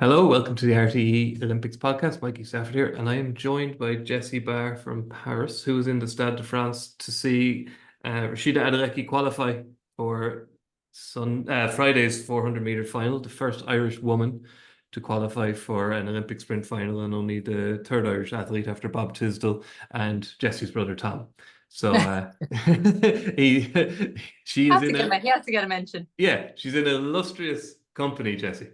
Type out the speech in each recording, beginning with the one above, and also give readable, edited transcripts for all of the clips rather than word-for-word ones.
Hello, welcome to the RTÉ Olympics Podcast. Mikey Stafford here, and I am joined by Jessie Barr from Paris, who is in the Stade de France to see Rhasidat Adeleke qualify for Friday's 400-meter final, the first Irish woman to qualify for an Olympic sprint final, and only the third Irish athlete after Bob Tisdall and Jessie's brother Tom. So he, she is in He has to get a mention. Yeah, she's in illustrious company, Jessie.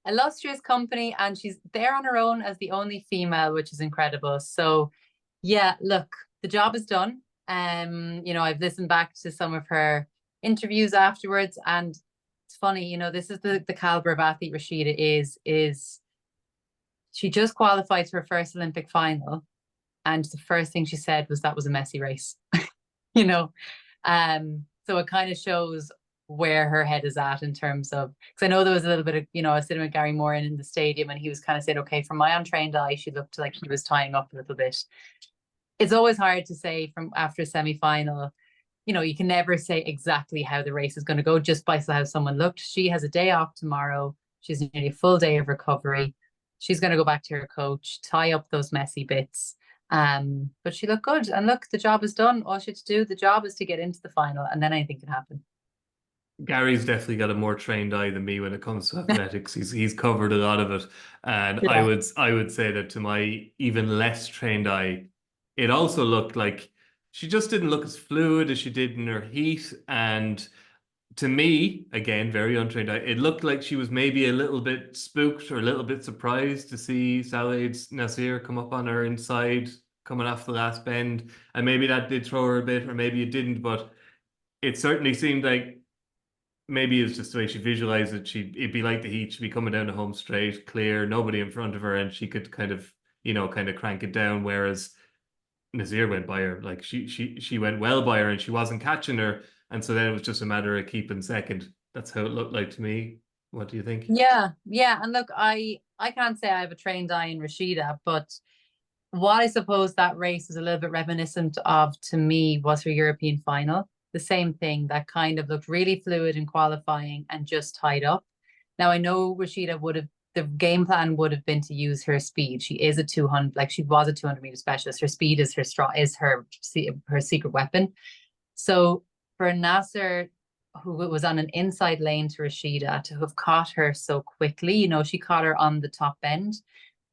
Illustrious company, and she's there on her own as the only female, which is incredible. So yeah, look, the job is done. I've listened back to some of her interviews afterwards, and it's funny, this is the caliber of athlete Rhasidat is she just qualified for her first Olympic final, and the first thing she said was that was a messy race. So it kind of shows where her head is at in terms of, because I know there was a little bit of, I was sitting with Gary Moore in the stadium, and he was kind of saying, okay, from my untrained eye, she looked like she was tying up a little bit. It's always hard to say from after a semi-final, you can never say exactly how the race is going to go just by how someone looked. She has a day off tomorrow. She's nearly a full day of recovery. She's going to go back to her coach, tie up those messy bits. But she looked good. And look, the job is done. All she had to do, the job is to get into the final, and then anything can happen. Gary's definitely got a more trained eye than me when it comes to athletics. He's covered a lot of it, and Yeah. I would say that to my even less trained eye, it also looked like she just didn't look as fluid as she did in her heat. And to me, again, very untrained eye, it looked like she was maybe a little bit spooked or a little bit surprised to see Salwa's Naser come up on her inside, coming off the last bend, and maybe that did throw her a bit, or maybe it didn't, but it certainly seemed like. Maybe it's just the way she visualized it. It'd be like the heat. She'd be coming down the home straight, clear, nobody in front of her, and she could kind of crank it down. Whereas Naser went by her, like she went well by her, and she wasn't catching her. And so then it was just a matter of keeping second. That's how it looked like to me. What do you think? Yeah. And look, I can't say I have a trained eye in Rhasidat, but what I suppose that race was a little bit reminiscent of to me was her European final. The same thing that kind of looked really fluid in qualifying and just tied up. Now I know Rhasidat the game plan would have been to use her speed. She is a 200, like she was a 200-meter specialist. Her speed is her secret weapon. So for Naser, who was on an inside lane to Rhasidat, to have caught her so quickly, she caught her on the top end.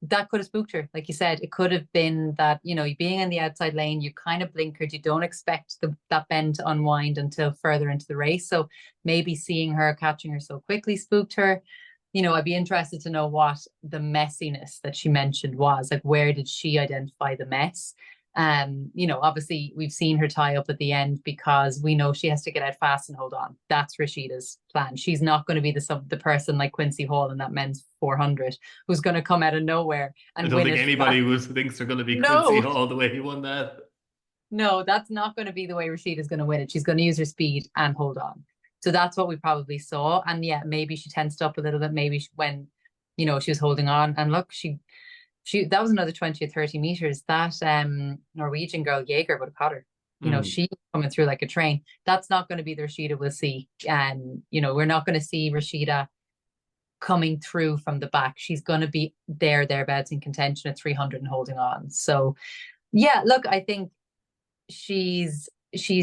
That could have spooked her. Like you said, it could have been that, being in the outside lane, you kind of blinkered. You don't expect that bend to unwind until further into the race. So maybe seeing her, catching her so quickly spooked her. I'd be interested to know what the messiness that she mentioned was. Like, where did she identify the mess? Obviously we've seen her tie up at the end because we know she has to get out fast and hold on. That's Rhasidat's plan. She's not going to be the person like Quincy Hall in that men's 400 who's going to come out of nowhere and I don't think anybody thinks they're going to be Quincy Hall the way he won that. No, that's not going to be the way Rhasidat is going to win it. She's going to use her speed and hold on. So that's what we probably saw. And yeah, maybe she tensed up a little bit. Maybe when she was holding on. And look, she that was another 20 or 30 meters. That Norwegian girl Jaeger would have caught her. She coming through like a train. That's not going to be the Rhasidat we'll see. And we're not going to see Rhasidat coming through from the back. She's going to be thereabouts in contention at 300 and holding on. So yeah, look, I think she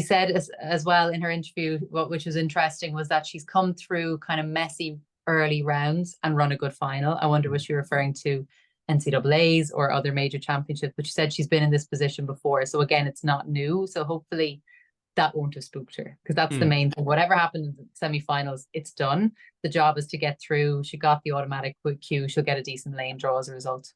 said as well in her interview, which was interesting, was that she's come through kind of messy early rounds and run a good final. I wonder was she referring to NCAAs or other major championships, but she said she's been in this position before. So again, it's not new. So hopefully that won't have spooked her, because that's the main thing. Whatever happened in the semi-finals, it's done. The job is to get through. She got the automatic queue. She'll get a decent lane draw as a result.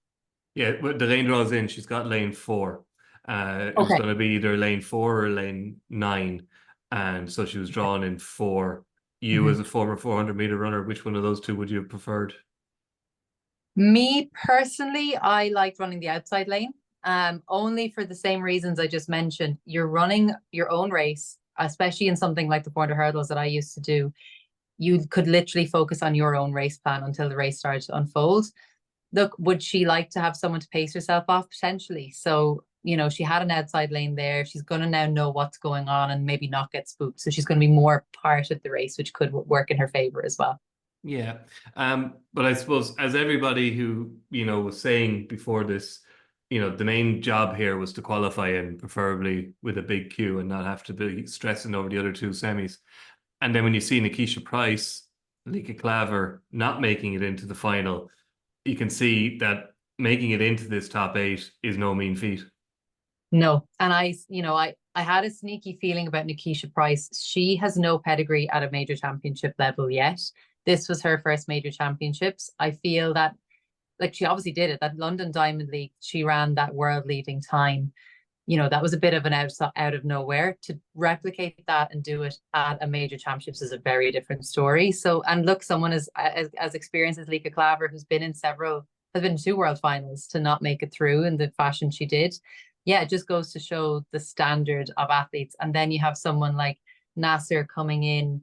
Yeah, the lane draws in. She's got lane 4. It was going to be either lane 4 or lane 9. And so she was drawn in 4. You, as a former 400-meter runner, which one of those two would you have preferred? Me personally, I liked running the outside lane, only for the same reasons I just mentioned. You're running your own race, especially in something like the 400 hurdles that I used to do. You could literally focus on your own race plan until the race started to unfold. Look, would she like to have someone to pace herself off? Potentially. So, she had an outside lane there. She's going to now know what's going on and maybe not get spooked. So she's going to be more part of the race, which could work in her favor as well. Yeah. But I suppose as everybody who, was saying before this, the main job here was to qualify and preferably with a big queue and not have to be stressing over the other two semis. And then when you see Nikisha Price, Lika Klaver not making it into the final, you can see that making it into this top eight is no mean feat. No. And I had a sneaky feeling about Nikisha Price. She has no pedigree at a major championship level yet. This was her first major championships. I feel that, like, she obviously did it. That London Diamond League, she ran that world leading time. That was a bit of an out of nowhere. To replicate that and do it at a major championships is a very different story. So, and look, someone as experienced as Lika Klaver, who's been in has been in two world finals, to not make it through in the fashion she did. Yeah, it just goes to show the standard of athletes. And then you have someone like Naser coming in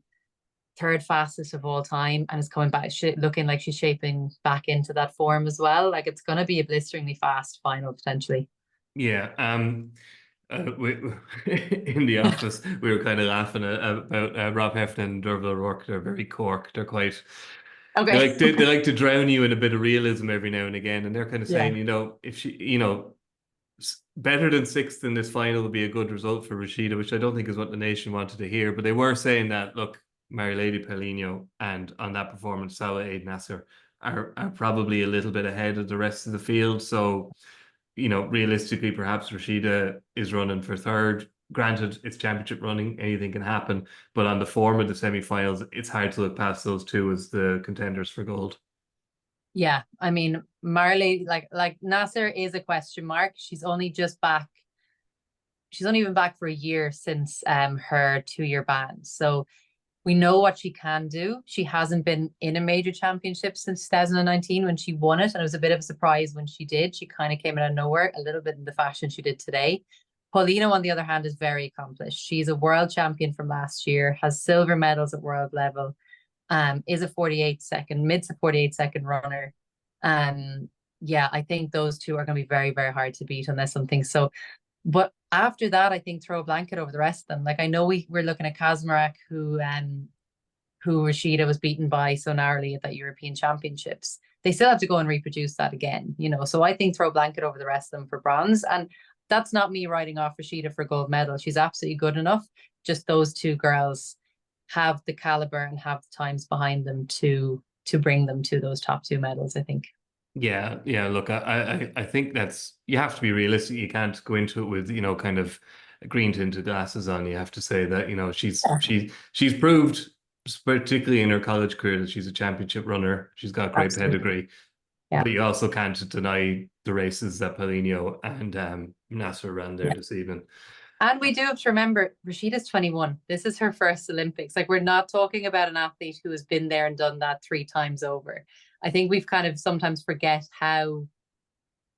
third fastest of all time and is coming back looking like she's shaping back into that form as well. Like, it's going to be a blisteringly fast final potentially. Yeah. In the office, we were kind of laughing about Rob Heffernan and Derval O'Rourke. They're very Cork. They're quite. Okay. They like to drown you in a bit of realism every now and again, and they're kind of Yeah. saying, if she, better than sixth in this final would be a good result for Rhasidat, which I don't think is what the nation wanted to hear. But they were saying that, look, Marileidy Paulino and on that performance, Salwa Naser are probably a little bit ahead of the rest of the field. So, realistically, perhaps Rhasidat is running for third. Granted, it's championship running, anything can happen. But on the form of the semi-finals, it's hard to look past those two as the contenders for gold. Yeah, I mean, Marley, like Naser is a question mark. She's only just back. She's only been back for a year since her 2-year ban. So we know what she can do. She hasn't been in a major championship since 2019 when she won it. And it was a bit of a surprise when she did. She kind of came out of nowhere, a little bit in the fashion she did today. Paulino, on the other hand, is very accomplished. She's a world champion from last year, has silver medals at world level, is a 48-second, mid to 48-second runner. Yeah, I think those two are going to be very, very hard to beat unless something. So, but after that, I think throw a blanket over the rest of them. Like, I know we're looking at Kazmarek, who Rhasidat was beaten by so narrowly at that European Championships. They still have to go and reproduce that again, So I think throw a blanket over the rest of them for bronze. And that's not me writing off Rhasidat for gold medal. She's absolutely good enough. Just those two girls have the caliber and have the times behind them to bring them to those top two medals, I think. Yeah, yeah. Look, I think you have to be realistic. You can't go into it with, kind of green tinted glasses on. You have to say that, she's proved, particularly in her college career, that she's a championship runner. She's got great Absolutely. pedigree. Yeah. But you also can't deny the races that Paulino and Naser ran there this evening. And we do have to remember, Rhasidat's 21. This is her first Olympics. Like, we're not talking about an athlete who has been there and done that 3 times over. I think we've kind of sometimes forget how,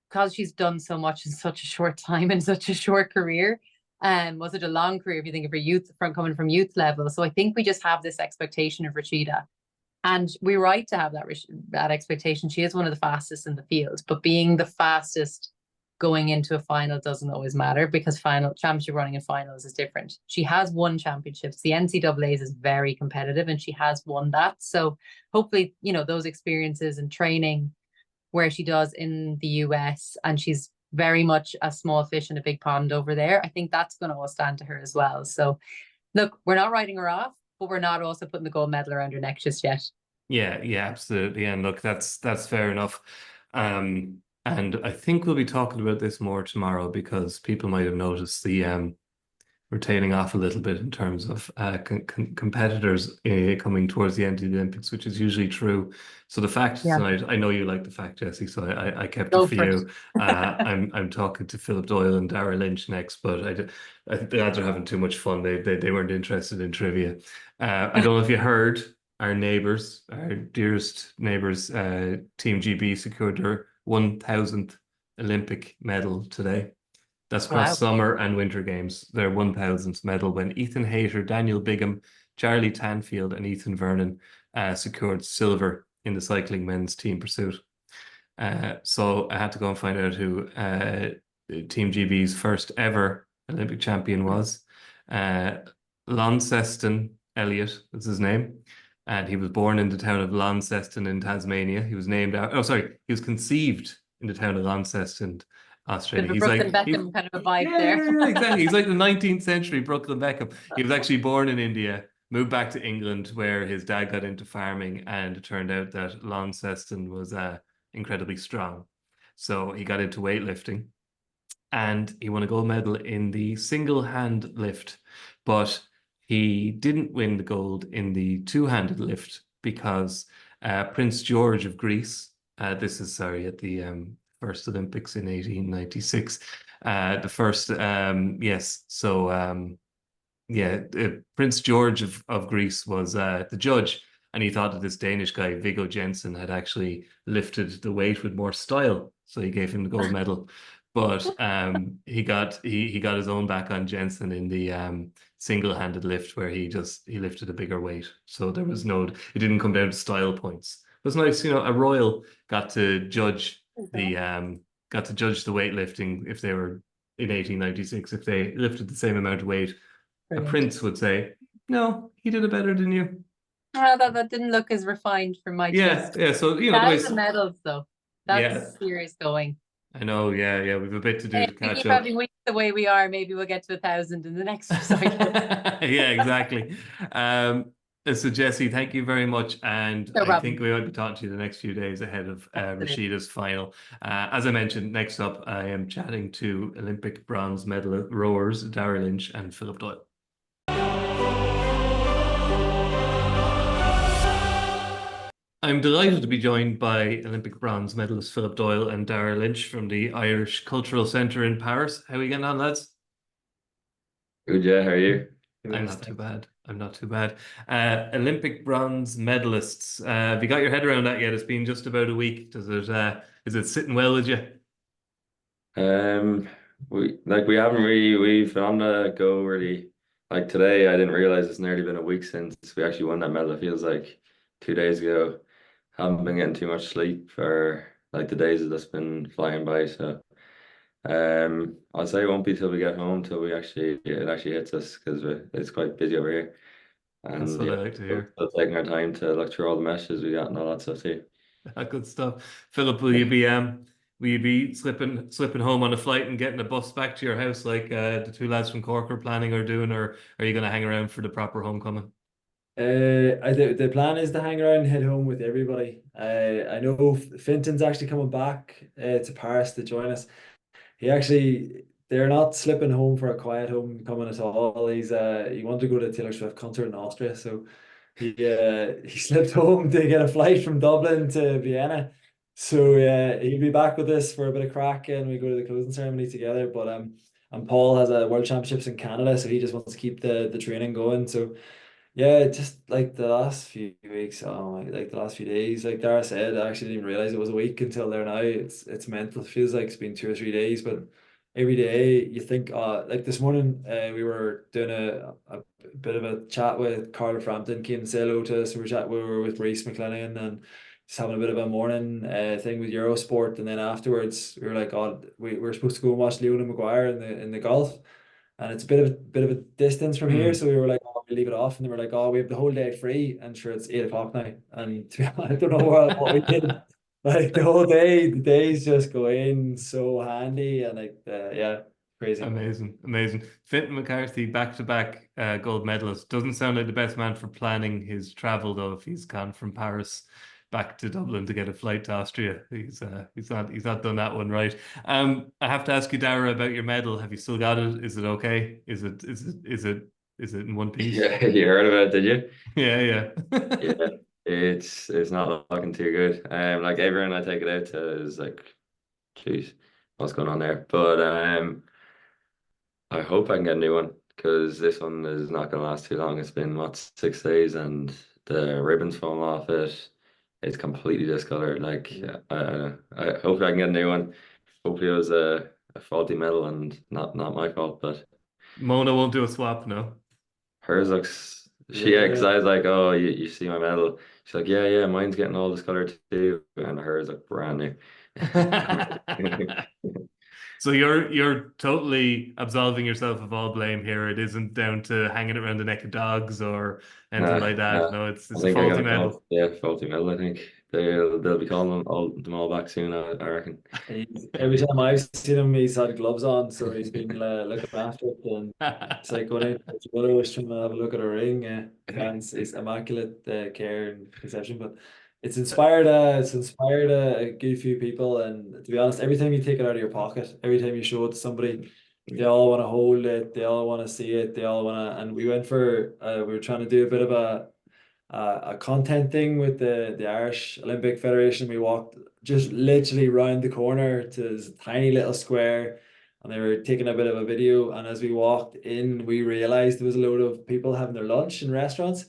because she's done so much in such a short time and such a short career, was it a long career if you think of her youth from coming from youth level. So I think we just have this expectation of Rhasidat. And we're right to have that expectation. She is one of the fastest in the field, but being the fastest going into a final doesn't always matter, because final championship running in finals is different. She has won championships. The NCAA's is very competitive and she has won that. So hopefully, those experiences and training where she does in the US, and she's very much a small fish in a big pond over there, I think that's going to all stand to her as well. So look, we're not writing her off, but we're not also putting the gold medal around her neck just yet. Yeah, yeah, absolutely. And look, that's fair enough. And I think we'll be talking about this more tomorrow, because people might have noticed we're tailing off a little bit in terms of competitors coming towards the end of the Olympics, which is usually true. So the fact tonight, I know you like the fact, Jessie, so I kept it for you. I'm talking to Philip Doyle and Doyle and Lynch next, but I think the lads are having too much fun. They weren't interested in trivia. I don't know if you heard, our neighbours, our dearest neighbours, Team GB secured their 1000th Olympic medal today. That's across summer and winter games. Their 1000th medal, when Ethan Hayter, Daniel Bigham, Charlie Tanfield, and Ethan Vernon secured silver in the cycling men's team pursuit. So I had to go and find out who Team GB's first ever Olympic champion was. Launceston Elliott is his name. and he was born in the town of Launceston in Tasmania. He was named out, oh, sorry, he was conceived in the town of Launceston, Bit Australia. of a He's Brooklyn like, Beckham kind of a vibe yeah, there. yeah, exactly. He's like the 19th century Brooklyn Beckham. He was actually born in India, moved back to England where his dad got into farming, and it turned out that Launceston was incredibly strong. So he got into weightlifting and he won a gold medal in the single-hand lift, but he didn't win the gold in the two-handed lift because Prince George of Greece, this is sorry at the first Olympics in 1896, the first yes, so yeah, Prince George of Greece was the judge, and he thought that this Danish guy Viggo Jensen had actually lifted the weight with more style, so he gave him the gold medal. But he got his own back on Jensen in the single-handed lift where he lifted a bigger weight. So there was no, it didn't come down to style points. It was nice, you know, a royal got to judge the weightlifting if they were in 1896, if they lifted the same amount of weight. A Brilliant. prince would say, "No, he did it better than you." That didn't look as refined for my Yeah, taste. yeah. So you know the way. That and the medals, though. Yeah, That's serious going. I know. Yeah, yeah. We've a bit to do If to we catch keep up. having weeks the way we are, maybe we'll get to 1,000 in the next cycle. Yeah, exactly. So Jessie, thank you very much, and No I think problem. we might be talking to you the next few days ahead of Absolutely. Rhasidat's final. As I mentioned, next up I am chatting to Olympic bronze medal rowers Doyle Lynch and Philip Doyle. I'm delighted to be joined by Olympic bronze medalist Philip Doyle and Daire Lynch from the Irish Cultural Centre in Paris. How are we getting on, lads? Good, yeah. How are you? I'm not too bad. I'm not too bad. Olympic bronze medalists. Have you got your head around that yet? It's been just about a week. Is it sitting well with you? Um, we haven't really we've been on the go really. Like today, I didn't realize it's nearly been a week since we actually won that medal. It feels like 2 days ago. Haven't been getting too much sleep for like the days have just been flying by. So I'll say it won't be till we get home till it actually hits us because it's quite busy over here. That's And what I yeah, like to still, hear. still taking our time to look through all the messages we got and all that stuff too. Good stuff. Philip, will you be slipping home on a flight and getting a bus back to your house like the two lads from Cork are planning or doing, or are you going to hang around for the proper homecoming? The plan is to hang around and head home with everybody. I know Finton's actually coming back to Paris to join us. They're not slipping home for a quiet homecoming at all. He wanted to go to a Taylor Swift concert in Austria, so he slipped home to get a flight from Dublin to Vienna. So he'll be back with us for a bit of crack, and we go to the closing ceremony together. But and Paul has a World Championships in Canada, so he just wants to keep the training going. So. Yeah, just like the last few weeks, like the last few days, like Dara said, I actually didn't even realize it was a week until there now. It's mental. It feels like it's been 2 or 3 days, but every day you think, like this morning, we were doing a bit of a chat with Carla Frampton, came to say hello to us. We were with Reese McLennan and just having a bit of a morning thing with Eurosport, and then afterwards we were like, oh, we were supposed to go and watch Leona Maguire in the golf. And it's a bit of a distance from here, Hmm. so we were like, oh, we leave it off, and they were like, oh, we have the whole day free, and sure, it's 8 o'clock now, and to be honest, I don't know what we did, like the days just go in so handy, and like yeah, crazy. Amazing, amazing. Fintan McCarthy, back-to-back gold medalist. Doesn't sound like the best man for planning his travel, though. If he's gone from Paris back to Dublin to get a flight to Austria, he's not done that one right. I have to ask you, Dara, about your medal. Have you still got it? Is it okay? Is it in one piece? Yeah, you heard about it, did you? Yeah, Yeah, yeah. it's not looking too good. Like everyone I take it out to is like, geez, what's going on there? But I hope I can get a new one because this one is not going to last too long. It's been what 6 days and the ribbons falling off it. It's completely discolored. Like I hope I can get a new one. Hopefully it was a faulty metal and not my fault, but Mona won't do a swap, no. hers looks. Yeah, because Yeah, I was like, oh, you see my medal. She's like, yeah, mine's getting all discolored too, and hers look brand new. So you're totally absolving yourself of all blame here. It isn't down to hanging it around the neck of dogs or anything Nah, like that. nah. No, I it's a think I faulty got a medal. call. Yeah, faulty medal. I think they'll be calling them all back soon. I reckon. Every time I've seen him, he's had gloves on, so he's been looking after it. And it's like going out with your brother, was trying to have a look at a ring. And it's immaculate care and conception. But it's inspired a good few people. And to be honest, every time you take it out of your pocket, every time you show it to somebody, they all want to hold it, they all want to see it, they all want to. And we went for we were trying to do a bit of a content thing with the Irish Olympic Federation. We walked just literally round the corner to this tiny little square, and they were taking a bit of a video. And as we walked in, we realized there was a load of people having their lunch in restaurants.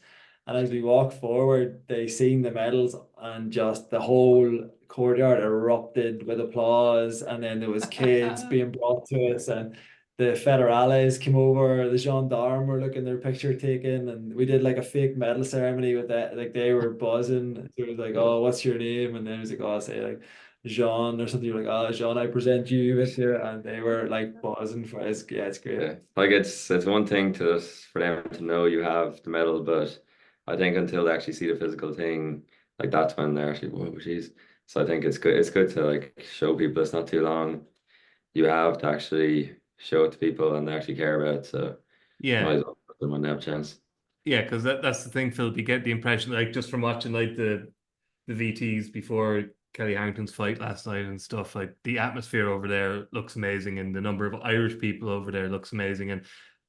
And as we walked forward, they seen the medals, and just the whole courtyard erupted with applause. And then there was kids being brought to us, and the federales came over, the gendarmes were looking their picture taken, and we did like a fake medal ceremony with that. Like they were buzzing. So it was like, oh, what's your name? And then it was like, oh, say like Jean or something. You're like, oh, Jean, I present you with you. And they were like buzzing for it. Yeah, it's great. Yeah, like it's one thing for them to know you have the medal, but I think until they actually see the physical thing, like that's when they're actually, whoa, geez. So I think it's good. It's good to like show people it's not too long. You have to actually show it to people and they actually care about it. So Yeah. might as well put them when they have a chance. Yeah, because that's the thing, Phil. You get the impression, like just from watching like the VTs before Kelly Harrington's fight last night and stuff, like the atmosphere over there looks amazing, and the number of Irish people over there looks amazing. And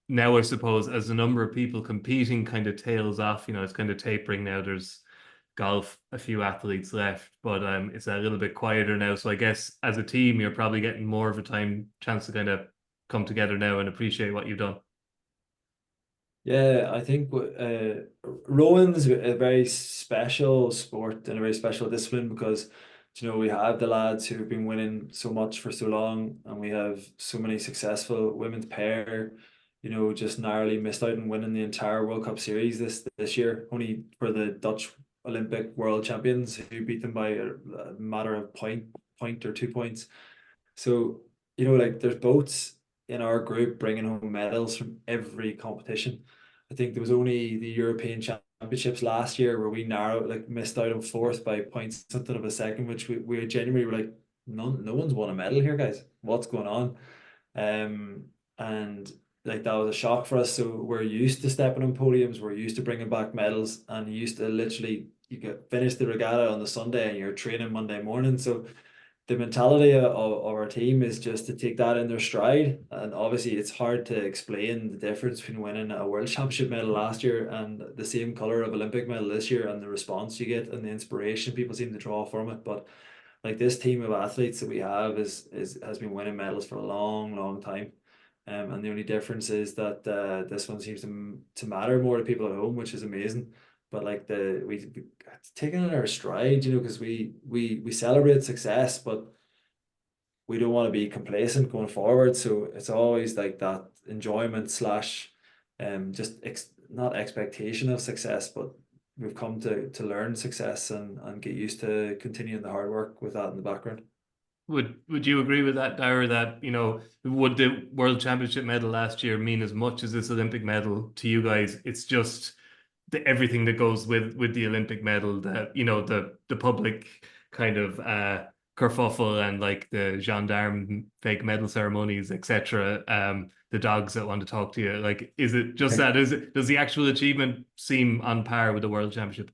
now I suppose as the number of people competing kind of tails off, it's kind of tapering now. There's golf, a few athletes left, but it's a little bit quieter now. So I guess as a team, you're probably getting more of a chance to kind of come together now and appreciate what you've done. Yeah, I think rowing's a very special sport and a very special discipline because we have the lads who've been winning so much for so long, and we have so many successful women's pair, just narrowly missed out on winning the entire World Cup series this year, only for the Dutch Olympic world champions who beat them by a matter of point or 2 points. So, like there's boats in our group bringing home medals from every competition. I think there was only the European Championships last year where we missed out on fourth by points something of a second, which we genuinely were like, no one's won a medal here, guys. What's going on? And like that was a shock for us. So we're used to stepping on podiums, we're used to bringing back medals, and used to literally you get finish the regatta on the Sunday and you're training Monday morning. So the mentality of our team is just to take that in their stride. And obviously it's hard to explain the difference between winning a world championship medal last year and the same color of Olympic medal this year, and the response you get and the inspiration people seem to draw from it. But like this team of athletes that we have has been winning medals for a long time. And the only difference is that this one seems to matter more to people at home, which is amazing. But like we taking it in our stride, because we celebrate success, but we don't want to be complacent going forward. So it's always like that enjoyment slash just not expectation of success, but we've come to learn success and get used to continuing the hard work with that in the background. Would you agree with that, Daire, that, would the World Championship medal last year mean as much as this Olympic medal to you guys? It's just everything that goes with the Olympic medal, that, the public kind of kerfuffle and like the gendarme fake medal ceremonies, etc. The dogs that want to talk to you. Like, is it just that? Does the actual achievement seem on par with the World Championship?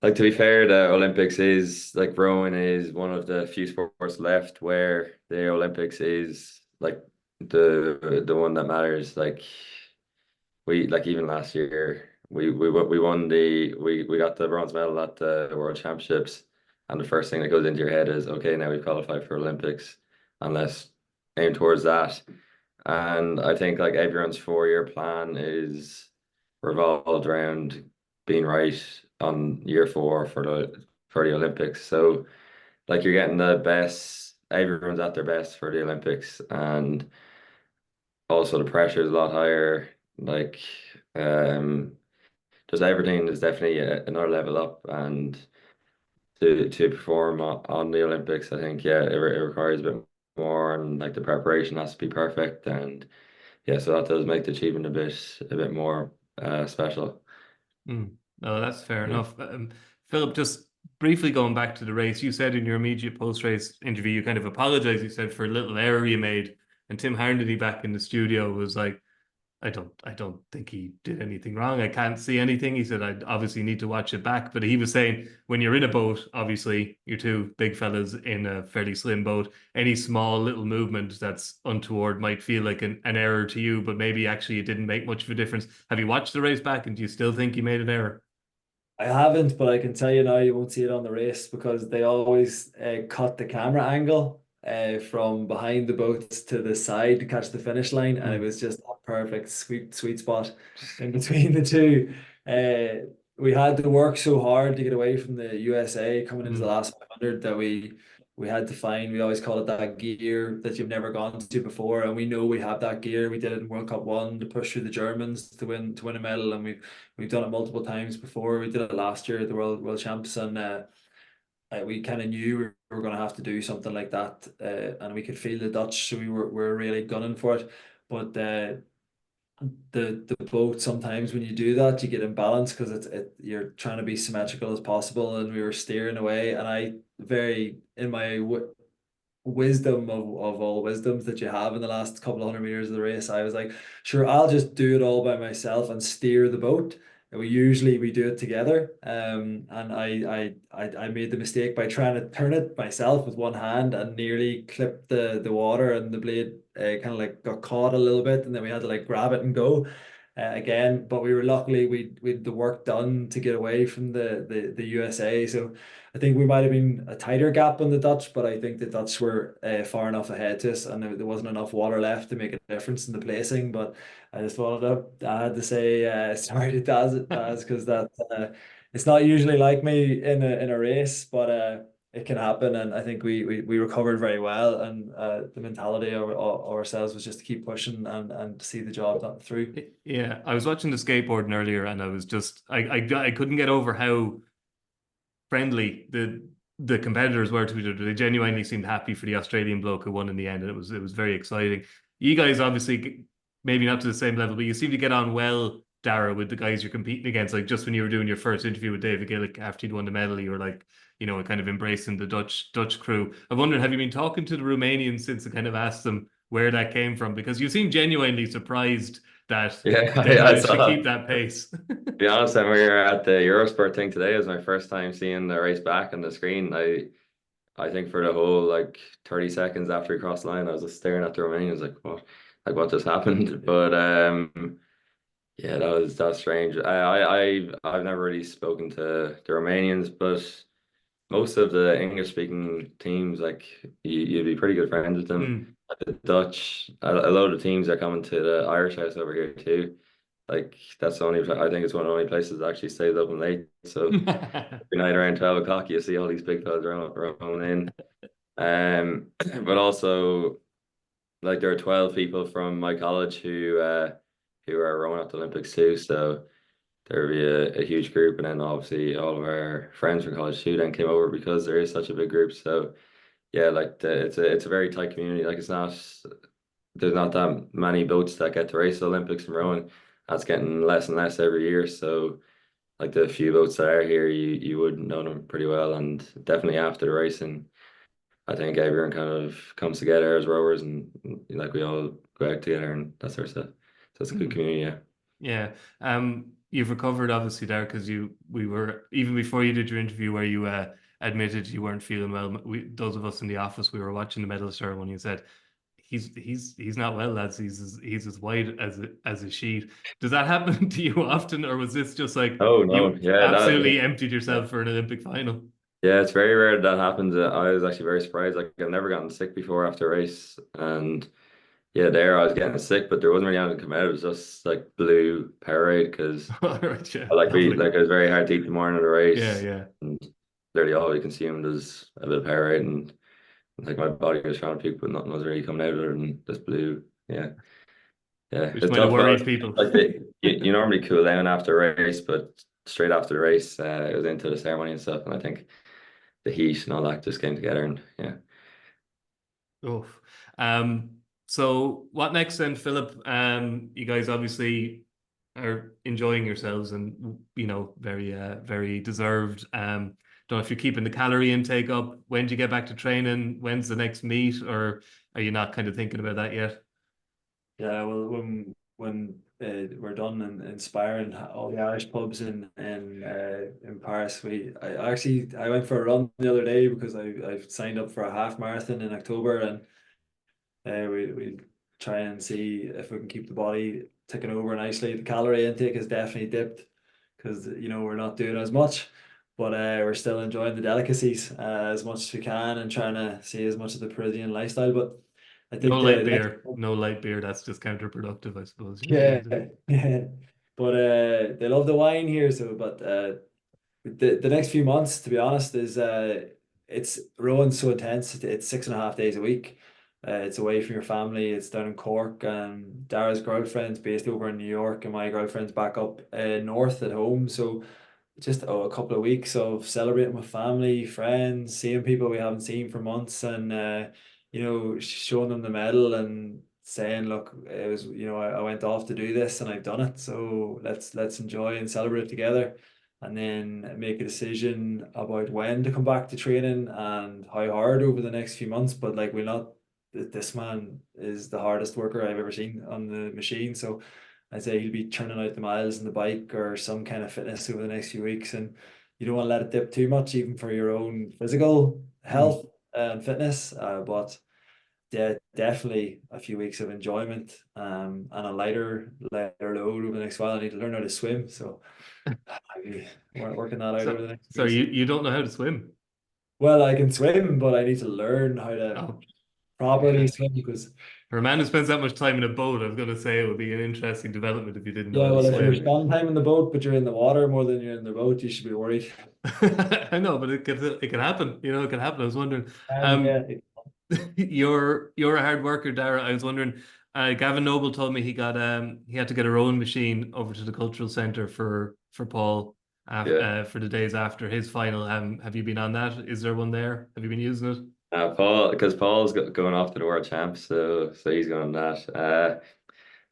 Like, to be fair, the Olympics is like rowing is one of the few sports left where the Olympics is like the one that matters. Like even last year we won we got the bronze medal at the World Championships, and the first thing that goes into your head is, okay, now we've qualified for Olympics, and let's aim towards that. And I think like everyone's 4-year plan is revolved around being right on year 4 for the Olympics. So like you're getting the best, everyone's at their best for the Olympics, and also the pressure is a lot higher. Like just everything is definitely another level up, and to perform on the Olympics, I think, yeah, it requires a bit more, and like the preparation has to be perfect, and yeah, so that does make the achievement a bit more special. Mm. No, that's fair Yeah. enough. Philip, just briefly going back to the race, you said in your immediate post-race interview, you kind of apologized, you said, for a little error you made. And Tim Harnedy back in the studio was like, I don't think he did anything wrong. I can't see anything. He said, I obviously need to watch it back. But he was saying, when you're in a boat, obviously, you're two big fellas in a fairly slim boat. Any small little movement that's untoward might feel like an error to you, but maybe actually it didn't make much of a difference. Have you watched the race back, and do you still think you made an error? I haven't, but I can tell you now you won't see it on the race because they always cut the camera angle from behind the boats to the side to catch the finish line, and it was just a perfect sweet spot in between the two. We had to work so hard to get away from the USA coming into the last 500 that we had to find, we always call it that gear that you've never gone to before, and we know we have that gear. We did it in World Cup 1 to push through the Germans to win a medal, and we've done it multiple times before. We did it last year at the World Champs, and we kind of knew we were going to have to do something like that, and we could feel the Dutch, so we were really gunning for it. But the boat, sometimes when you do that you get imbalanced because you're trying to be symmetrical as possible, and we were steering away, and I very in my wisdom of all wisdoms that you have in the last couple of 100 meters of the race, I was like, sure, I'll just do it all by myself and steer the boat. And we do it together. And I made the mistake by trying to turn it myself with one hand and nearly clipped the water, and the blade kind of like got caught a little bit, and then we had to like grab it and go again. But we were luckily we'd the work done to get away from the USA. So I think we might have been a tighter gap on the Dutch, but I think the Dutch were far enough ahead to us, and there wasn't enough water left to make a difference in the placing. But I just I had to say sorry to Daz, because that it's not usually like me in a race, but it can happen, and I think we recovered very well, and the mentality of ourselves was just to keep pushing and see the job done through. Yeah, I was watching the skateboarding earlier, and I was just I couldn't get over how friendly the competitors were to each other. They genuinely seemed happy for the Australian bloke who won in the end, and it was very exciting. You guys obviously maybe not to the same level, but you seem to get on well, Daire, with the guys you're competing against. Like just when you were doing your first interview with David Gillick after you'd won the medal, you were like, kind of embracing the Dutch crew. I'm wondering, have you been talking to the Romanians since and kind of asked them where that came from? Because you seem genuinely surprised that Yeah, they I managed saw to that. keep that pace. To be honest, when we were at the Eurosport thing today, it was my first time seeing the race back on the screen. I think for the whole like 30 seconds after he crossed the line, I was just staring at the Romanians what just happened. But yeah, that's strange. I've never really spoken to the Romanians, but most of the English speaking teams, like you'd be pretty good friends with them. The Dutch, a lot of the teams are coming to the Irish house over here too. Like that's the only, I think it's one of the only places that actually stays open late. So every night around 12 o'clock, you see all these big fellas rolling in. But also like there are 12 people from my college who are rowing at the Olympics too. So there'll be a huge group, and then obviously all of our friends from college too then came over because there is such a big group. So yeah, like it's a very tight community. Like there's not that many boats that get to race the Olympics and rowing. That's getting less and less every year. So like the few boats that are here, you would know them pretty well, and definitely after the racing, I think everyone kind of comes together as rowers, and like we all go out together and that sort of stuff. So it's a good community, yeah. Yeah. You've recovered obviously there because we were even before you did your interview where you admitted you weren't feeling well. Those of us in the office, we were watching the medal ceremony and said he's not well, lads. He's as white as a sheet. Does that happen to you often, or was this just like Oh no, you yeah, absolutely emptied yourself for an Olympic final? yeah, it's very rare that happens. I was actually very surprised. Like I've never gotten sick before after a race, and yeah, there I was getting sick, but there wasn't really anything come out. It was just like blue Powerade because All right, yeah, it was very hard to eat the morning of the yeah, race, yeah. and literally all we consumed was a bit of Powerade, and like my body was trying to puke, but nothing was really coming out of it, and just blue. Yeah, yeah, Which it's might have tough. worried people. Like you normally cool down after a race, but straight after the race, it was into the ceremony and stuff, and I think the heat and all that just came together, and yeah. Oof. So what next then, Philip? You guys obviously are enjoying yourselves and very deserved. Don't know if you're keeping the calorie intake up. When do you get back to training? When's the next meet, or are you not kind of thinking about that yet? Yeah, well, when we're done and inspiring all the Irish pubs in Paris, I went for a run the other day because I've signed up for a half marathon in October, and we try and see if we can keep the body ticking over nicely. The calorie intake has definitely dipped because we're not doing as much, but we're still enjoying the delicacies as much as we can and trying to see as much of the Parisian lifestyle. But I think No light beer. No light beer. That's just counterproductive, I suppose. yeah, yeah. But they love the wine here, so but the next few months, to be honest, is it's rowing so intense. It's 6.5 days a week. It's away from your family. It's down in Cork, and Dara's girlfriend's based over in New York, and my girlfriend's back up north at home. So just a couple of weeks of celebrating with family, friends, seeing people we haven't seen for months, and showing them the medal and saying, look, it was, I went off to do this and I've done it. So let's enjoy and celebrate together, and then make a decision about when to come back to training and how hard over the next few months. But like, we'll not. This man is the hardest worker I've ever seen on the machine. So I'd say he'll be churning out the miles on the bike or some kind of fitness over the next few weeks. And you don't want to let it dip too much, even for your own physical health and fitness. But yeah, definitely a few weeks of enjoyment and a lighter load over the next while. I need to learn how to swim. So I'll be working that out over the next So weeks. you don't know how to swim? Well, I can swim, but I need to learn how to Oh, properly swim because for a man who spends that much time in a boat, I was going to say it would be an interesting development if you didn't know yeah, how to well, if you're swim. spending time in the boat, but you're in the water more than you're in the boat, you should be worried. I know, but it can happen. It can happen. I was wondering. And yeah, You're a hard worker, Daire. I was wondering. Gavin Noble told me he had to get a rowing machine over to the cultural centre for Paul Yeah. for the days after his final. Have you been on that? Is there one there? Have you been using it? Because Paul's going off to the world champs, so he's going on that.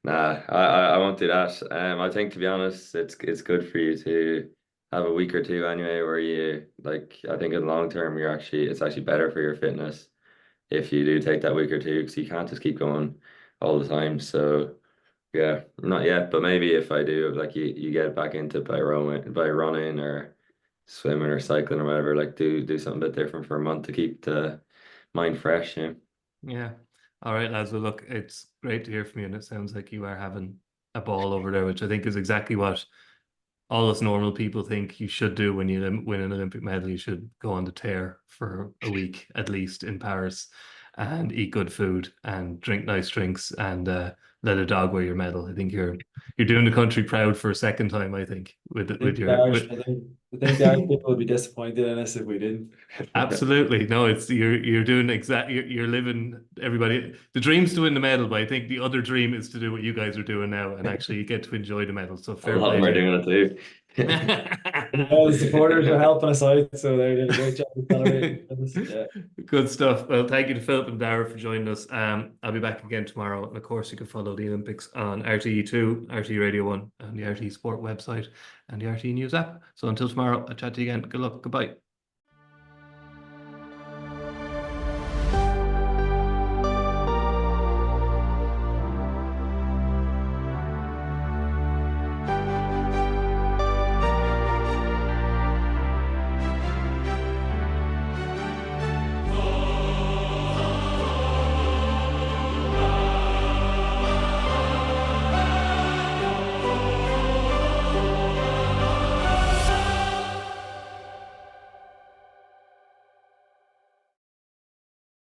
Nah, I won't do that. I think, to be honest, it's good for you to have a week or two anyway, where you like. I think in the long term, it's actually better for your fitness if you do take that week or two, because you can't just keep going all the time. So yeah, not yet, but maybe if I do, like you get back into by running or swimming or cycling or whatever, like do something a bit different for a month to keep the mind fresh. Yeah. Yeah. All right, lads. Well, look, it's great to hear from you, and it sounds like you are having a ball over there, which I think is exactly what all us normal people think you should do when you win an Olympic medal. You should go on the tear for a week at least in Paris and eat good food and drink nice drinks and let a dog wear your medal. I think you're doing the country proud for a second time, I think, with I with think your with I think the Irish people would be disappointed in us if we didn't. absolutely. No, it's you're doing you're living everybody the dream's to win the medal, but I think the other dream is to do what you guys are doing now and actually get to enjoy the medal. So A fair lot of play them are to you. doing it too. All the supporters are helping us out, so they're doing a great job of celebrating with us. Yeah. Good stuff. Well, thank you to Philip and Daire for joining us. I'll be back again tomorrow. And of course, you can follow the Olympics on RTE2, RTE Radio 1, and the RTE Sport website and the RTE News app. So until tomorrow, I'll chat to you again. Good luck. Goodbye.